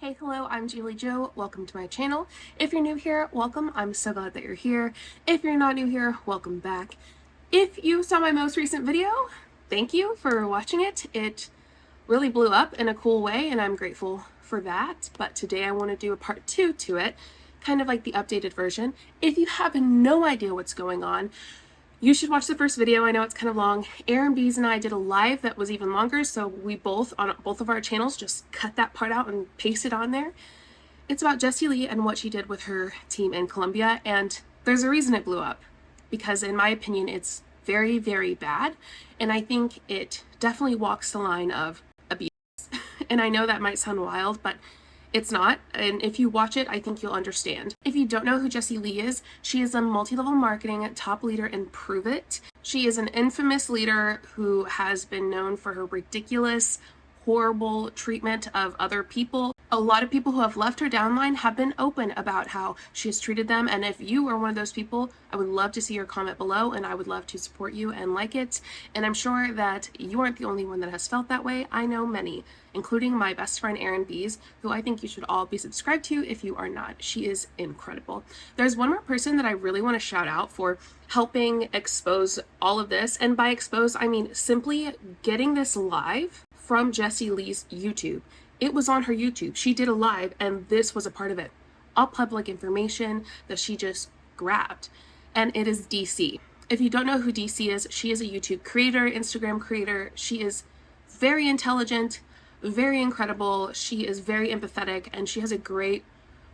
Hey, hello, I'm JulieJo. Welcome to my channel. If you're new here, welcome. I'm so glad that you're here. If you're not new here, welcome back. If you saw my most recent video, thank you for watching it. It really blew up in a cool way, and I'm grateful for that. But today I want to do a part 2 to it, kind of like the updated version. If you have no idea what's going on, you should watch the first video. I know it's kind of long. Bees and I did a live that was even longer, so we both, on both of our channels, just cut that part out and paste it on there. It's about Jessie and what she did with her team in Colombia, and there's a reason it blew up. Because in my opinion, it's very, very bad, and I think it definitely walks the line of abuse. And I know that might sound wild, but it's not, and if you watch it, I think you'll understand. If you don't know who Jessie is, she is a multi-level marketing top leader in Prove It. She is an infamous leader who has been known for her ridiculous, horrible treatment of other people. A lot of people who have left her downline have been open about how she has treated them, and if you are one of those people, I would love to see your comment below, and I would love to support you and like it. And I'm sure that you aren't the only one that has felt that way. I know many, including my best friend Bees, who I think you should all be subscribed to if you are not. She is incredible. There's one more person that I really want to shout out for helping expose all of this, and by expose, I mean simply getting this live from Jessie's YouTube. It was on her YouTube. She did a live, and this was a part of it. All public information that she just grabbed. And it is DC. If you don't know who DC is, she is a YouTube creator, Instagram creator. She is very intelligent, very incredible. She is very empathetic, and she has a great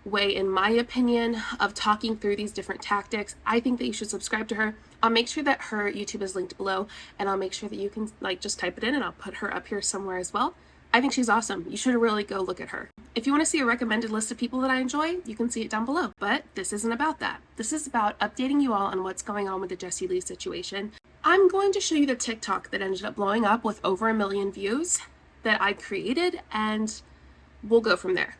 way, in my opinion, of talking through these different tactics. I think that you should subscribe to her. I'll make sure that her YouTube is linked below, and I'll make sure that you can just type it in, and I'll put her up here somewhere as well. I think she's awesome. You should really go look at her. If you want to see a recommended list of people that I enjoy, you can see it down below. But this isn't about that. This is about updating you all on what's going on with the Jessie situation. I'm going to show you the TikTok that ended up blowing up with over 1 million views that I created, and we'll go from there.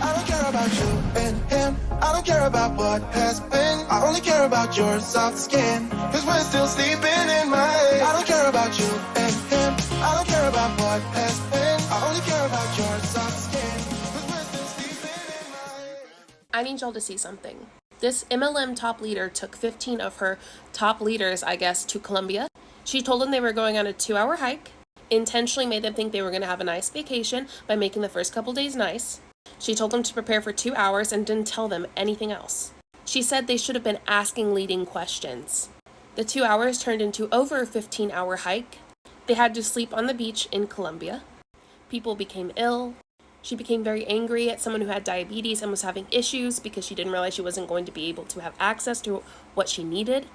I don't care about you and him. I don't care about what has been. I only care about your soft skin, cause we're still sleeping in my head. I don't care about you and him. I don't care about what has been. I only care about your soft skin, cause we're still sleeping in my head. I need y'all to see something. This MLM top leader took 15 of her top leaders, I guess, to Colombia. She told them they were going on a 2-hour hike, intentionally made them think they were going to have a nice vacation by making the first couple days nice. She told them to prepare for 2 hours and didn't tell them anything else. She said they should have been asking leading questions. The 2 hours turned into over a 15-hour hike. They had to sleep on the beach in Colombia. People became ill. She became very angry at someone who had diabetes and was having issues because she didn't realize she wasn't going to be able to have access to what she needed.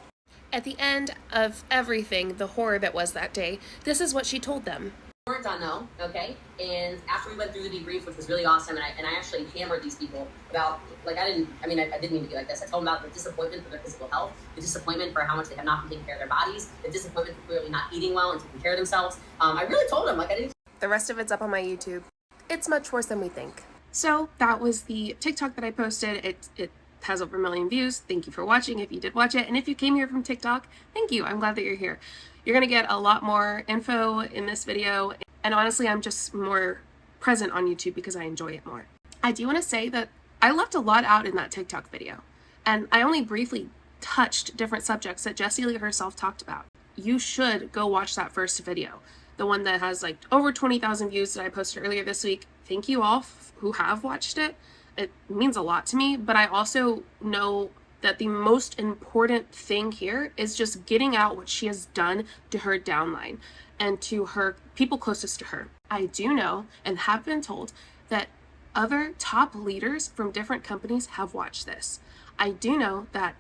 At the end of everything, the horror that was that day, this is what she told them. Weren't done though, okay? And after we went through the debrief, which was really awesome, and I actually hammered these people about, I didn't mean to be like this. I told them about the disappointment for their physical health, the disappointment for how much they have not been taking care of their bodies, the disappointment for clearly not eating well and taking care of themselves. I really told them, I didn't. The rest of it's up on my YouTube. It's much worse than we think. So that was the TikTok that I posted. It has over 1 million views. Thank you for watching if you did watch it. And if you came here from TikTok, thank you. I'm glad that you're here. You're going to get a lot more info in this video. And honestly, I'm just more present on YouTube because I enjoy it more. I do want to say that I left a lot out in that TikTok video. And I only briefly touched different subjects that Jessie herself talked about. You should go watch that first video. The one that has over 20,000 views that I posted earlier this week. Thank you all who have watched it. It means a lot to me, but I also know that the most important thing here is just getting out what she has done to her downline and to her people closest to her. I do know and have been told that other top leaders from different companies have watched this. I do know that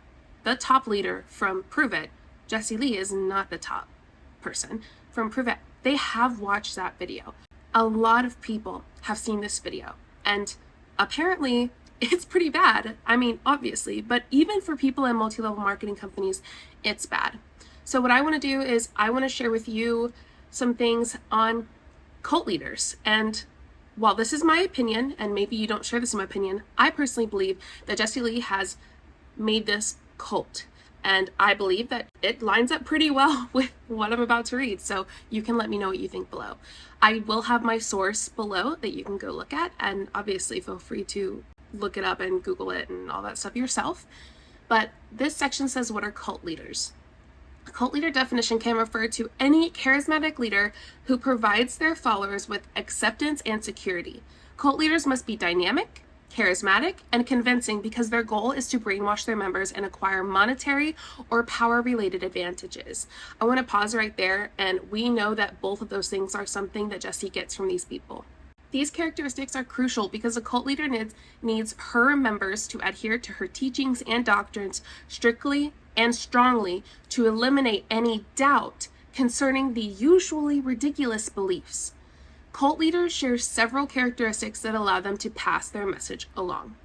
the top leader from Prove It, Jessie is not the top person from Prove It. They have watched that video. A lot of people have seen this video, and apparently it's pretty bad. I mean, obviously, but even for people in multi-level marketing companies, it's bad. So what I want to do is I want to share with you some things on cult leaders. And while this is my opinion, and maybe you don't share the same opinion, I personally believe that Jessie has made this cult. And I believe that it lines up pretty well with what I'm about to read. So you can let me know what you think below. I will have my source below that you can go look at. And obviously feel free to look it up and Google it and all that stuff yourself. But this section says, what are cult leaders? A cult leader definition can refer to any charismatic leader who provides their followers with acceptance and security. Cult leaders must be dynamic, charismatic, and convincing because their goal is to brainwash their members and acquire monetary or power-related advantages. I want to pause right there, and we know that both of those things are something that Jessie gets from these people. These characteristics are crucial because a cult leader needs her members to adhere to her teachings and doctrines strictly and strongly to eliminate any doubt concerning the usually ridiculous beliefs. Cult leaders share several characteristics that allow them to pass their message along.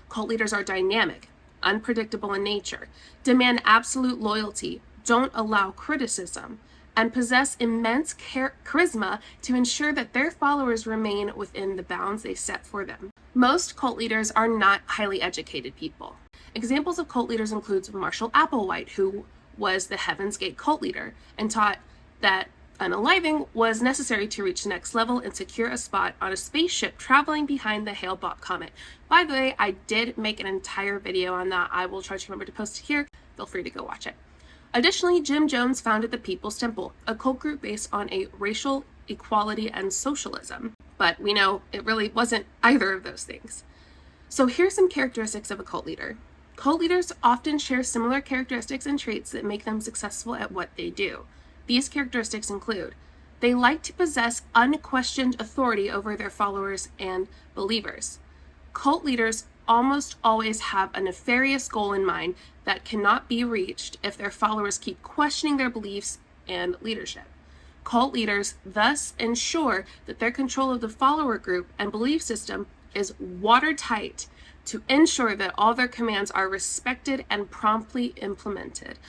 Cult leaders are dynamic, unpredictable in nature, demand absolute loyalty, don't allow criticism, and possess immense charisma to ensure that their followers remain within the bounds they set for them. Most cult leaders are not highly educated people. Examples of cult leaders include Marshall Applewhite, who was the Heaven's Gate cult leader and taught that unaliving was necessary to reach the next level and secure a spot on a spaceship traveling behind the Hale-Bopp comet. By the way, I did make an entire video on that. I will try to remember to post it here. Feel free to go watch it. Additionally, Jim Jones founded the People's Temple, a cult group based on a racial equality and socialism. But we know it really wasn't either of those things. So here's some characteristics of a cult leader. Cult leaders often share similar characteristics and traits that make them successful at what they do. These characteristics include: they like to possess unquestioned authority over their followers and believers. Cult leaders almost always have a nefarious goal in mind that cannot be reached if their followers keep questioning their beliefs and leadership. Cult leaders thus ensure that their control of the follower group and belief system is watertight to ensure that all their commands are respected and promptly implemented.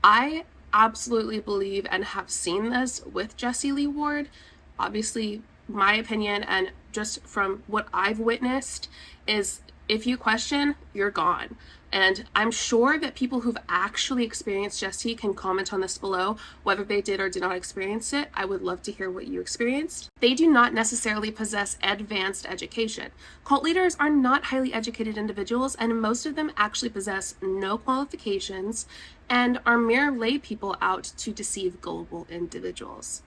I absolutely believe and have seen this with Jessie Lee Ward. Obviously, my opinion and just from what I've witnessed is if you question, you're gone. And I'm sure that people who've actually experienced Jessie can comment on this below, whether they did or did not experience it. I would love to hear what you experienced. They do not necessarily possess advanced education. Cult leaders are not highly educated individuals, and most of them actually possess no qualifications and are mere lay people out to deceive gullible individuals.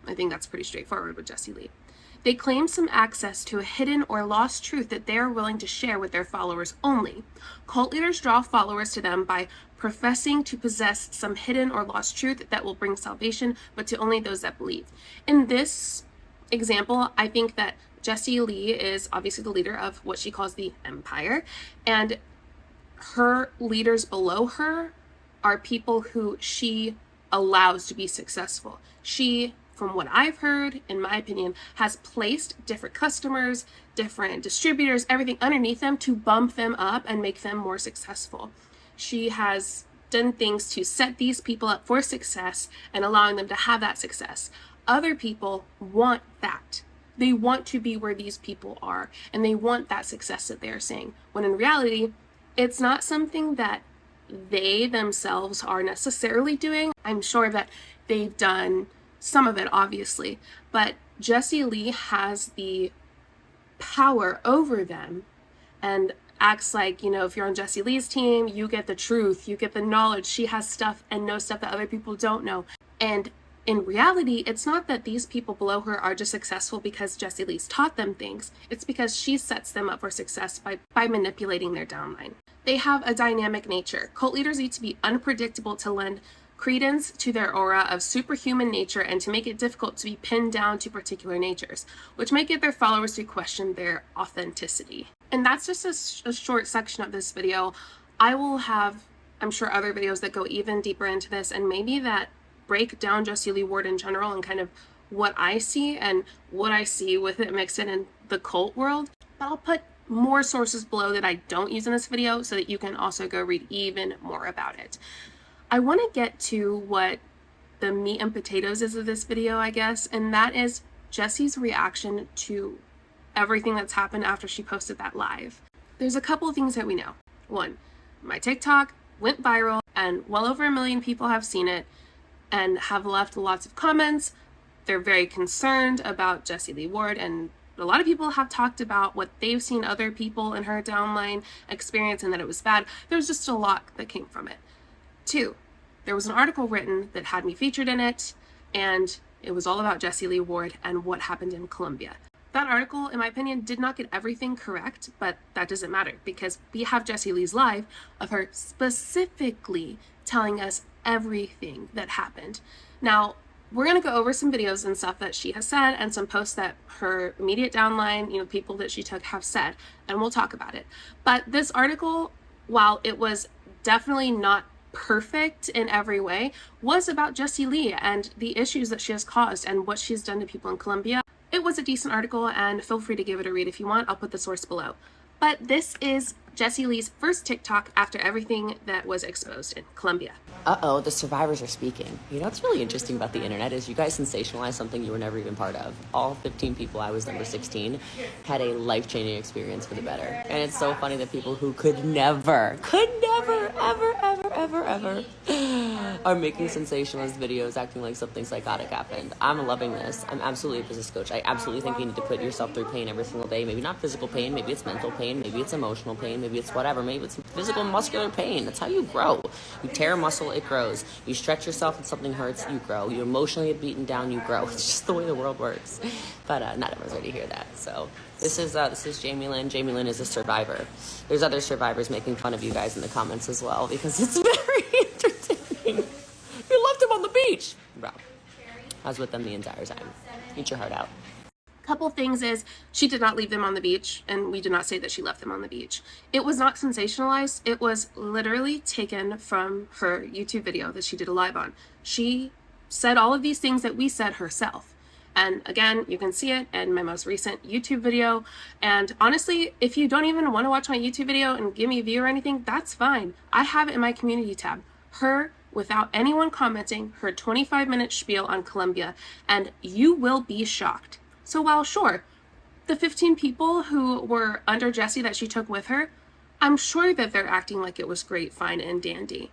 I think that's pretty straightforward with Jessie Lee. They claim some access to a hidden or lost truth that they are willing to share with their followers only. Cult leaders draw followers to them by professing to possess some hidden or lost truth that will bring salvation, but to only those that believe. In this example, I think that Jessie Lee is obviously the leader of what she calls the empire, and her leaders below her are people who she allows to be successful. She, from what I've heard, in my opinion, has placed different customers, different distributors, everything underneath them to bump them up and make them more successful. She has done things to set these people up for success and allowing them to have that success. Other people want that. They want to be where these people are, and they want that success that they're seeing, when in reality, it's not something that they themselves are necessarily doing. I'm sure that they've done some of it, obviously, but Jessie Lee has the power over them and acts like, you know, if you're on Jessie Lee's team, you get the truth, you get the knowledge. She has stuff and knows stuff that other people don't know. And in reality, it's not that these people below her are just successful because Jessie Lee's taught them things. It's because she sets them up for success by manipulating their downline. They have a dynamic nature. Cult leaders need to be unpredictable to lend credence to their aura of superhuman nature and to make it difficult to be pinned down to particular natures, which may get their followers to question their authenticity. And that's just a short section of this video. I will have, I'm sure, other videos that go even deeper into this and maybe that break down Jessie Lee Ward in general and kind of what I see and what I see with it mixed in the cult world. But I'll put more sources below that I don't use in this video so that you can also go read even more about it. I want to get to what the meat and potatoes is of this video, I guess, and that is Jessie's reaction to everything that's happened after she posted that live. There's a couple of things that we know. One, my TikTok went viral, and well over 1 million people have seen it and have left lots of comments. They're very concerned about Jessie Lee Ward, and a lot of people have talked about what they've seen other people in her downline experience and that it was bad. There's just a lot that came from it. 2, there was an article written that had me featured in it, and it was all about Jessie Lee Ward and what happened in Colombia. That article, in my opinion, did not get everything correct, but that doesn't matter because we have Jessie Lee's live of her specifically telling us everything that happened. Now, we're going to go over some videos and stuff that she has said and some posts that her immediate downline, people that she took have said, and we'll talk about it. But this article, while it was definitely not perfect in every way, was about Jessie Lee and the issues that she has caused and what she's done to people in Colombia. It was a decent article, and feel free to give it a read if you want. I'll put the source below. But this is Jessie Lee's first TikTok after everything that was exposed in Colombia. Uh-oh, the survivors are speaking. What's really interesting about the internet is you guys sensationalize something you were never even part of. All 15 people, I was number 16, had a life-changing experience for the better. And it's so funny that people who could never, ever, are making sensationalist videos acting like something psychotic happened. I'm loving this. I'm absolutely a business coach. I absolutely think you need to put yourself through pain every single day. Maybe not physical pain, maybe it's mental pain, maybe it's emotional pain, maybe it's whatever, maybe it's physical muscular pain. That's how you grow. You tear a muscle, it grows. You stretch yourself and something hurts, you grow. You emotionally get beaten down, you grow. It's just the way the world works. But not everyone's ready to hear that. So this is Jamie Lynn. Jamie Lynn is a survivor. There's other survivors making fun of you guys in the comments as well because it's very entertaining. You left him on the beach. Bro, I was with them the entire time. Eat your heart out. Couple things is she did not leave them on the beach, and we did not say that she left them on the beach. It was not sensationalized. It was literally taken from her YouTube video that she did a live on. She said all of these things that we said herself. And again, you can see it in my most recent YouTube video. And honestly, if you don't even want to watch my YouTube video and give me a view or anything, that's fine. I have it in my community tab. Her, without anyone commenting, her 25-minute spiel on Colombia, and you will be shocked. So while sure, the 15 people who were under Jessie that she took with her, I'm sure that they're acting like it was great, fine, and dandy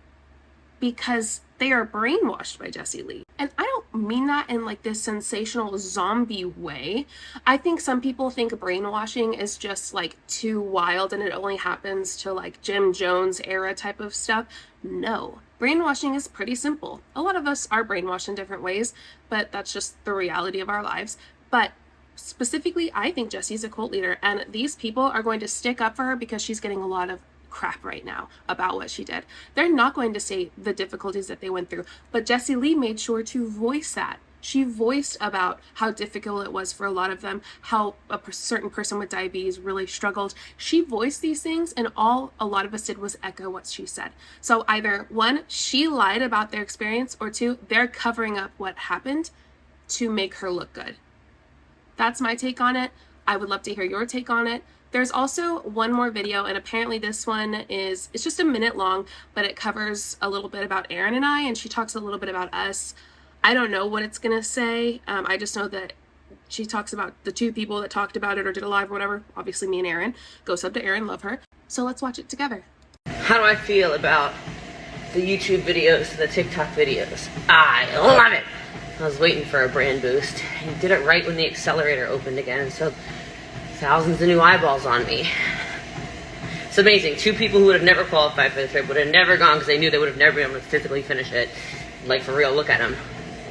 because they are brainwashed by Jessie Lee. And I don't mean that in like this sensational zombie way. I think some people think brainwashing is just like too wild and it only happens to like Jim Jones era type of stuff. No, brainwashing is pretty simple. A lot of us are brainwashed in different ways, but that's just the reality of our lives. But specifically, I think Jessie's a cult leader, and these people are going to stick up for her because she's getting a lot of crap right now about what she did. They're not going to say the difficulties that they went through, but Jessie Lee made sure to voice that. She voiced about how difficult it was for a lot of them, how a certain person with diabetes really struggled. She voiced these things, and all a lot of us did was echo what she said. So either one, she lied about their experience, or two, they're covering up what happened to make her look good. That's my take on it. I would love to hear your take on it. There's also one more video, and apparently this one it's just a minute long, but it covers a little bit about Aaron and I, and she talks a little bit about us. I don't know what it's gonna say. I just know that she talks about the two people that talked about it or did a live or whatever. Obviously me and Aaron. Go sub to Aaron, love her. So let's watch it together. How do I feel about the YouTube videos and the TikTok videos? I love it. I was waiting for a brand boost. I did it right when the accelerator opened again, so thousands of new eyeballs on me. It's amazing. 2 people who would have never qualified for the trip would have never gone because they knew they would have never been able to physically finish it. Like, for real, look at them.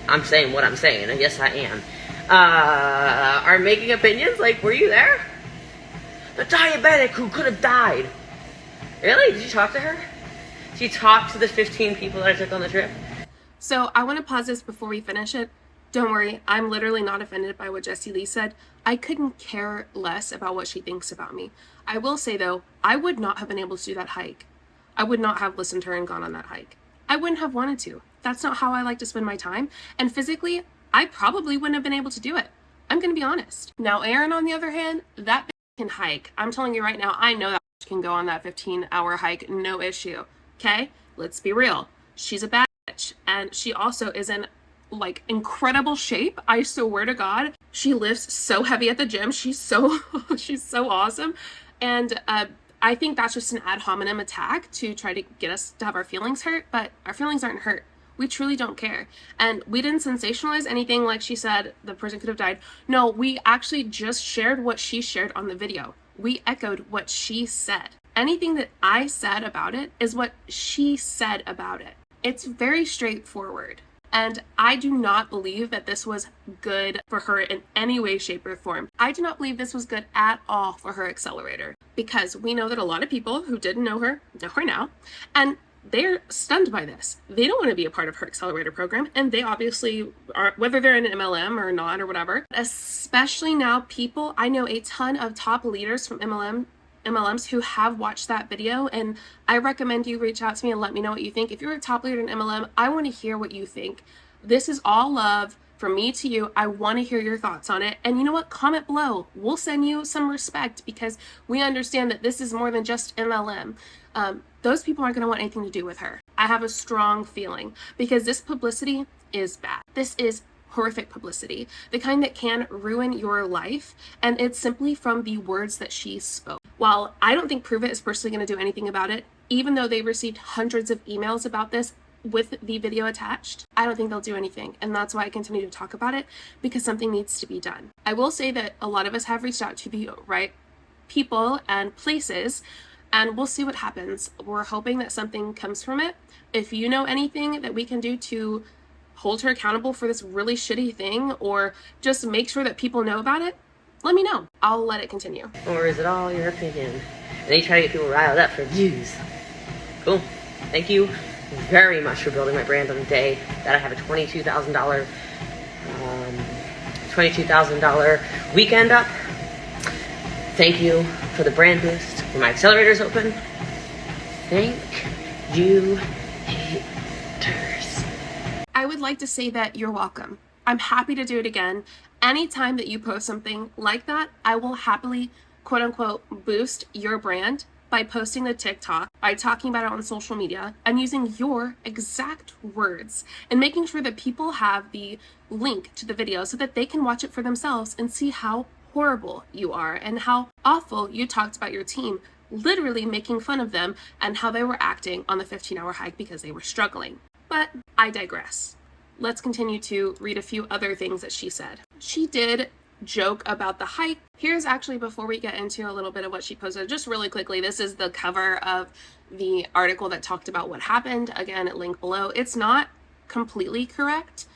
I'm saying what I'm saying, and yes, I am. Are making opinions? Like, were you there? The diabetic who could have died. Really? Did you talk to her? Did you talk to the 15 people that I took on the trip? So I want to pause this before we finish it. Don't worry, I'm literally not offended by what Jessie Lee said. I couldn't care less about what she thinks about me. I will say though, I would not have been able to do that hike. I would not have listened to her and gone on that hike. I wouldn't have wanted to. That's not how I like to spend my time. And physically, I probably wouldn't have been able to do it. I'm going to be honest. Now, Aaron, on the other hand, that bitch can hike. I'm telling you right now, I know that bitch can go on that 15-hour hike, no issue. Okay? Let's be real. She's a bad bitch. And she also is in like incredible shape. I swear to God, she lifts so heavy at the gym. She's so awesome. And I think that's just an ad hominem attack to try to get us to have our feelings hurt, but our feelings aren't hurt. We truly don't care. And we didn't sensationalize anything like she said the person could have died. No, we actually just shared what she shared on the video. We echoed what she said. Anything that I said about it is what she said about it. It's very straightforward. And I do not believe that this was good for her in any way, shape, or form. I do not believe this was good at all for her accelerator, because we know that a lot of people who didn't know her now, and they're stunned by this. They don't want to be a part of her accelerator program, and they obviously are, whether they're in an MLM or not or whatever. Especially now, people, I know a ton of top leaders from MLMs who have watched that video, and I recommend you reach out to me and let me know what you think. If you're a top leader in MLM, I want to hear what you think. This is all love from me to you. I want to hear your thoughts on it. And you know what? Comment below. We'll send you some respect, because we understand that this is more than just MLM. Those people aren't going to want anything to do with her. I have a strong feeling, because this publicity is bad. This is horrific publicity, the kind that can ruin your life, and it's simply from the words that she spoke. While I don't think Prove It is personally going to do anything about it, even though they received hundreds of emails about this with the video attached, I don't think they'll do anything, and that's why I continue to talk about it, because something needs to be done. I will say that a lot of us have reached out to the right people and places, and we'll see what happens. We're hoping that something comes from it. If you know anything that we can do to hold her accountable for this really shitty thing, or just make sure that people know about it, let me know. I'll let it continue. Or is it all your opinion? And they try to get people riled up for views. Cool. Thank you very much for building my brand on the day that I have a $22,000 weekend up. Thank you for the brand boost when my accelerator's open. Thank you, haters. I would like to say that you're welcome. I'm happy to do it again. Anytime that you post something like that, I will happily, quote unquote, boost your brand by posting the TikTok, by talking about it on social media, and using your exact words, and making sure that people have the link to the video so that they can watch it for themselves and see how horrible you are and how awful you talked about your team, literally making fun of them and how they were acting on the 15-hour hike because they were struggling. But I digress. Let's continue to read a few other things that she said. She did joke about the hike. Here's actually, before we get into a little bit of what she posted, just really quickly, this is the cover of the article that talked about what happened. Again, link below. It's not completely correct,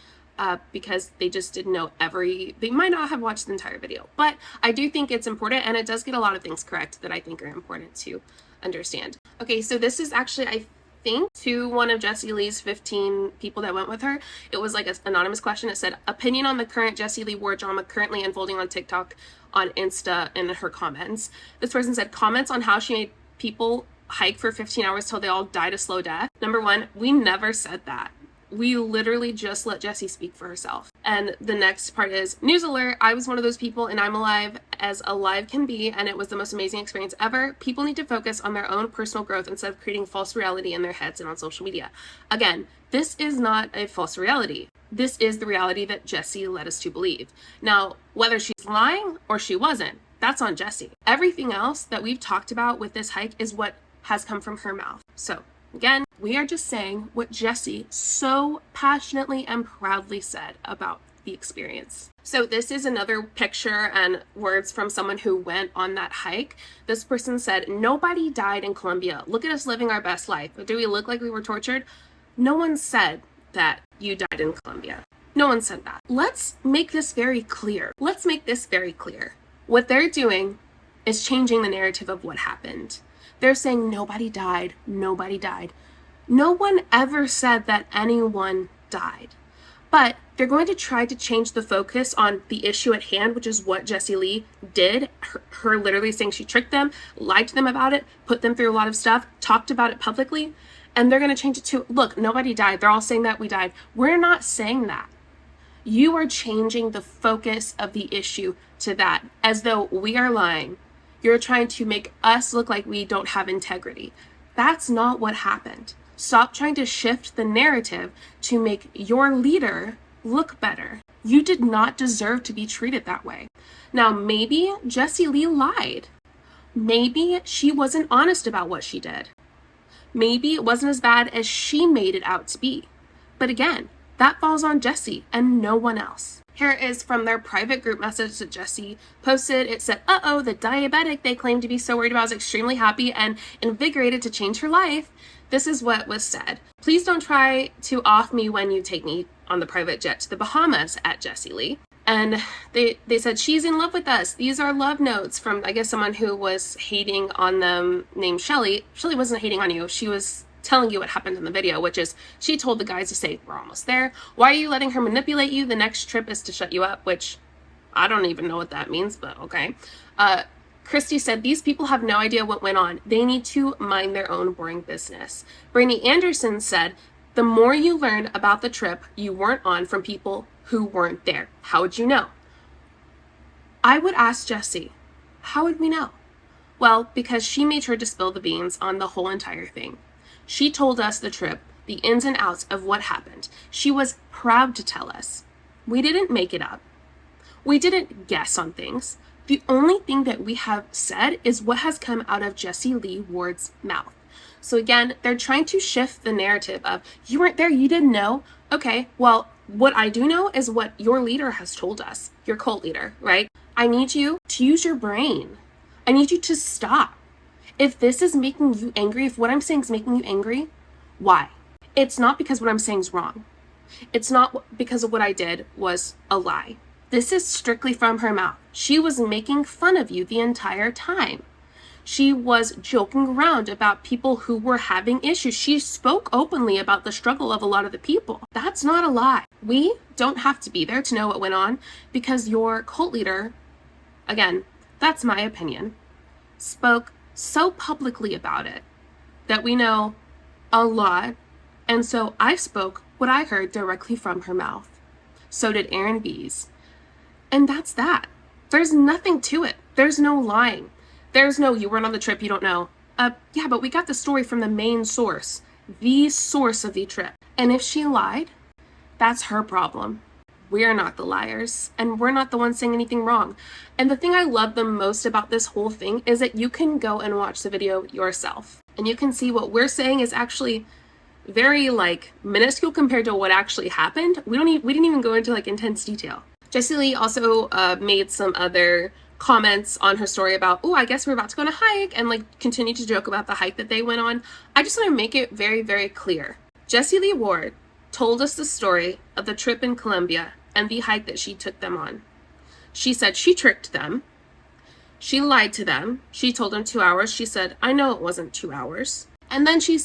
because they just didn't know they might not have watched the entire video, but I do think it's important, and it does get a lot of things correct that I think are important to understand. Okay, so this is actually, I think, to one of Jessie Lee's 15 people that went with her. It was like an anonymous question. It said, opinion on the current Jessie Lee war drama currently unfolding on TikTok, on Insta, in her comments. This person said, comments on how she made people hike for 15 hours till they all died a slow death. Number one, we never said that. We literally just let Jessie speak for herself. And the next part is, news alert, I was one of those people, and I'm alive as alive can be, and it was the most amazing experience ever. People need to focus on their own personal growth instead of creating false reality in their heads and on social media. Again, this is not a false reality. This is the reality that Jessie led us to believe. Now, whether she's lying or she wasn't, that's on Jessie. Everything else that we've talked about with this hike is what has come from her mouth. So, again, we are just saying what Jessie so passionately and proudly said about the experience. So this is another picture and words from someone who went on that hike. This person said, nobody died in Colombia. Look at us living our best life. Do we look like we were tortured? No one said that you died in Colombia. No one said that. Let's make this very clear. Let's make this very clear. What they're doing is changing the narrative of what happened. They're saying nobody died, nobody died. No one ever said that anyone died. But they're going to try to change the focus on the issue at hand, which is what Jessie Lee did. Her literally saying she tricked them, lied to them about it, put them through a lot of stuff, talked about it publicly, and they're going to change it to, look, nobody died. They're all saying that we died. We're not saying that. You are changing the focus of the issue to that, as though we are lying. You're trying to make us look like we don't have integrity. That's not what happened. Stop trying to shift the narrative to make your leader look better. You did not deserve to be treated that way. Now, maybe Jessie Lee lied. maybe she wasn't honest about what she did. Maybe it wasn't as bad as she made it out to be. But again, that falls on Jessie and no one else. Here is from their private group message that Jessie posted. It said, "Uh-oh, the diabetic they claimed to be so worried about is extremely happy and invigorated to change her life." This is what was said. "Please don't try to off me when you take me on the private jet to the Bahamas at JessieLee." And they said, "She's in love with us. These are love notes," from, I guess, someone who was hating on them named Shelly. Shelly wasn't hating on you. She was telling you what happened in the video, which is she told the guys to say, "We're almost there. Why are you letting her manipulate you? The next trip is to shut you up," which I don't even know what that means, but okay. Christy said, "These people have no idea what went on. They need to mind their own boring business." Brainy Anderson said, "The more you learn about the trip you weren't on from people who weren't there. How would you know?" I would ask Jessie, how would we know? Well, because she made sure to spill the beans on the whole entire thing. She told us the trip, the ins and outs of what happened. She was proud to tell us. We didn't make it up. We didn't guess on things. The only thing that we have said is what has come out of Jessie Lee Ward's mouth. So again, they're trying to shift the narrative of, you weren't there, you didn't know. Okay, well, what I do know is what your leader has told us, your cult leader, right? I need you to use your brain. I need you to stop. If this is making you angry, if what I'm saying is making you angry, why? It's not because what I'm saying is wrong. It's not because of what I did was a lie. This is strictly from her mouth. She was making fun of you the entire time. She was joking around about people who were having issues. She spoke openly about the struggle of a lot of the people. That's not a lie. We don't have to be there to know what went on because your cult leader, again, that's my opinion, spoke so publicly about it that we know a lot. And so I spoke what I heard directly from her mouth. So did Aaron B's. And that's that. There's nothing to it. There's no lying. There's no, you weren't on the trip, you don't know. Yeah, but we got the story from the main source, the source of the trip. And if she lied, that's her problem. We're not the liars, and we're not the ones saying anything wrong. And the thing I love the most about this whole thing is that you can go and watch the video yourself. And you can see what we're saying is actually very minuscule compared to what actually happened. We didn't even go into intense detail. Jessie Lee also made some other comments on her story about, oh, I guess we're about to go on a hike, and continued to joke about the hike that they went on. I just want to make it very, very clear. Jessie Lee Ward told us the story of the trip in Colombia and the hike that she took them on. She said she tricked them. She lied to them. She told them 2 hours. She said, I know it wasn't 2 hours. And then she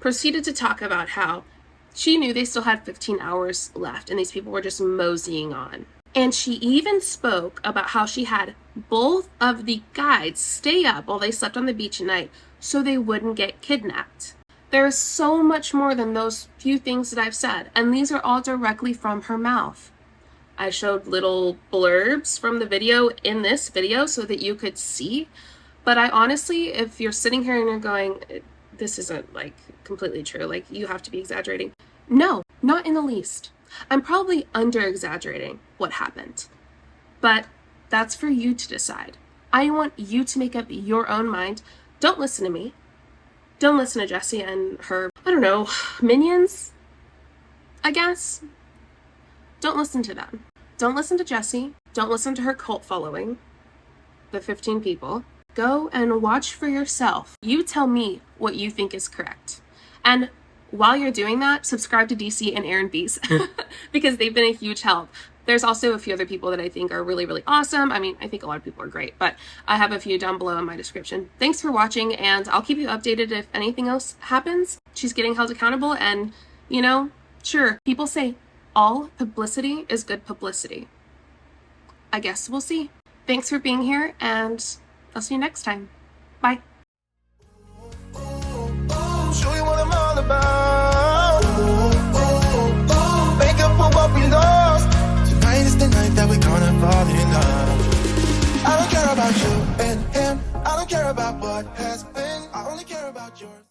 proceeded to talk about how she knew they still had 15 hours left and these people were just moseying on. And she even spoke about how she had both of the guides stay up while they slept on the beach at night so they wouldn't get kidnapped. There is so much more than those few things that I've said, and these are all directly from her mouth. I showed little blurbs from the video in this video so that you could see, but I honestly, if you're sitting here and you're going, this isn't completely true, you have to be exaggerating. No, not in the least. I'm probably under-exaggerating what happened, but that's for you to decide. I want you to make up your own mind. Don't listen to me. Don't listen to Jessie and her, I don't know, minions, I guess. Don't listen to them. Don't listen to Jessie. Don't listen to her cult following, the 15 people. Go and watch for yourself. You tell me what you think is correct. And while you're doing that, subscribe to DC and Aaron B's because they've been a huge help. There's also a few other people that I think are really, really awesome. I mean, I think a lot of people are great, but I have a few down below in my description. Thanks for watching, and I'll keep you updated if anything else happens. She's getting held accountable, and, sure, people say all publicity is good publicity. I guess we'll see. Thanks for being here, and I'll see you next time. Bye. Show you what I'm all about. Make up for what we lost. Tonight is the night that we're gonna fall in love. I don't care about you and him. I don't care about what has been. I only care about yours.